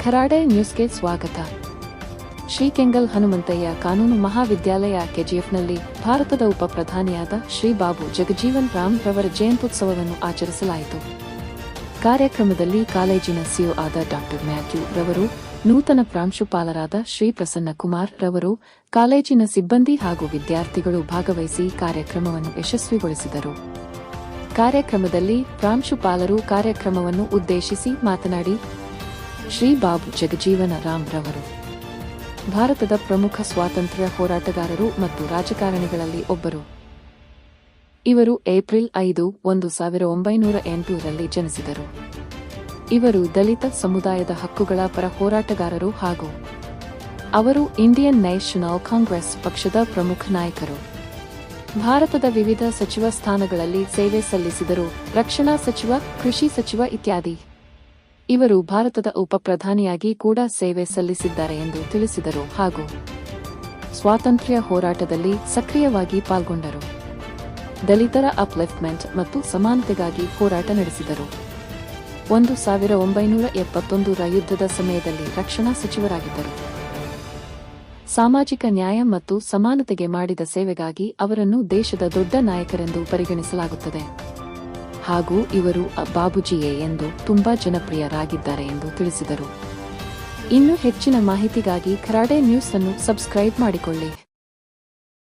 ಖರಾಡೆ ನ್ಯೂಸ್ಗೆ ಸ್ವಾಗತ. ಶ್ರೀ ಕೆಂಗಲ್ ಹನುಮಂತಯ್ಯ ಕಾನೂನು ಮಹಾವಿದ್ಯಾಲಯ ಕೆಜಿಎಫ್ನಲ್ಲಿ ಭಾರತದ ಉಪ ಪ್ರಧಾನಿಯಾದ ಶ್ರೀ ಬಾಬು ಜಗಜೀವನ್ ರಾಮ್ ರವರ ಜಯಂತ್ಯುತ್ಸವವನ್ನು ಆಚರಿಸಲಾಯಿತು. ಕಾರ್ಯಕ್ರಮದಲ್ಲಿ ಕಾಲೇಜಿನ ಸಿಒ ಆದ ಡಾ. ಮ್ಯಾಥ್ಯೂ ರವರು, ನೂತನ ಪ್ರಾಂಶುಪಾಲರಾದ ಶ್ರೀ ಪ್ರಸನ್ನ ಕುಮಾರ್ ರವರು, ಕಾಲೇಜಿನ ಸಿಬ್ಬಂದಿ ಹಾಗೂ ವಿದ್ಯಾರ್ಥಿಗಳು ಭಾಗವಹಿಸಿ ಕಾರ್ಯಕ್ರಮವನ್ನು ಯಶಸ್ವಿಗೊಳಿಸಿದರು. ಕಾರ್ಯಕ್ರಮದಲ್ಲಿ ಪ್ರಾಂಶುಪಾಲರು ಕಾರ್ಯಕ್ರಮವನ್ನು ಉದ್ದೇಶಿಸಿ ಮಾತನಾಡಿ, ಶ್ರೀ ಬಾಬು ಜಗಜೀವನ ರಾಮ್ ರವರು ಭಾರತದ ಪ್ರಮುಖ ಸ್ವಾತಂತ್ರ್ಯ ಹೋರಾಟಗಾರರು ಮತ್ತು ರಾಜಕಾರಣಿಗಳಲ್ಲಿ ಒಬ್ಬರು. ಇವರು ಏಪ್ರಿಲ್ 5, 1908ರಲ್ಲಿ ಜನಿಸಿದರು. ಇವರು ದಲಿತ ಸಮುದಾಯದ ಹಕ್ಕುಗಳ ಪರ ಹೋರಾಟಗಾರರು ಹಾಗೂ ಅವರು ಇಂಡಿಯನ್ ನ್ಯಾಷನಲ್ ಕಾಂಗ್ರೆಸ್ ಪಕ್ಷದ ಪ್ರಮುಖ ನಾಯಕರು. ಭಾರತದ ವಿವಿಧ ಸಚಿವ ಸ್ಥಾನಗಳಲ್ಲಿ ಸೇವೆ ಸಲ್ಲಿಸಿದರು, ರಕ್ಷಣಾ ಸಚಿವ, ಕೃಷಿ ಸಚಿವ ಇತ್ಯಾದಿ. ಇವರು ಭಾರತದ ಉಪ ಪ್ರಧಾನಿಯಾಗಿ ಕೂಡ ಸೇವೆ ಸಲ್ಲಿಸಿದ್ದಾರೆ ಎಂದು ತಿಳಿಸಿದರು ಹಾಗೂ ಸ್ವಾತಂತ್ರ್ಯ ಹೋರಾಟದಲ್ಲಿ ಸಕ್ರಿಯವಾಗಿ ಪಾಲ್ಗೊಂಡರು. ದಲಿತರ ಅಪ್ಲಿಫ್ಟ್ಮೆಂಟ್ ಮತ್ತು ಸಮಾನತೆಗಾಗಿ ಹೋರಾಟ ನಡೆಸಿದರು. 1971ರ ಯುದ್ಧದ ಸಮಯದಲ್ಲಿ ರಕ್ಷಣಾ ಸಚಿವರಾಗಿದ್ದರು. ಸಾಮಾಜಿಕ ನ್ಯಾಯ ಮತ್ತು ಸಮಾನತೆಗೆ ಮಾಡಿದ ಸೇವೆಗಾಗಿ ಅವರನ್ನು ದೇಶದ ದೊಡ್ಡ ನಾಯಕರೆಂದು ಪರಿಗಣಿಸಲಾಗುತ್ತದೆ ಹಾಗೂ ಇವರು ಬಾಬುಜಿಯೇ ಎಂದು ತುಂಬಾ ಜನಪ್ರಿಯರಾಗಿದ್ದಾರೆ ಎಂದು ತಿಳಿಸಿದರು. ಇನ್ನೂ ಹೆಚ್ಚಿನ ಮಾಹಿತಿಗಾಗಿ ಖರಾಡೆ ನ್ಯೂಸ್ ಅನ್ನು ಸಬ್ಸ್ಕ್ರೈಬ್ ಮಾಡಿಕೊಳ್ಳಿ.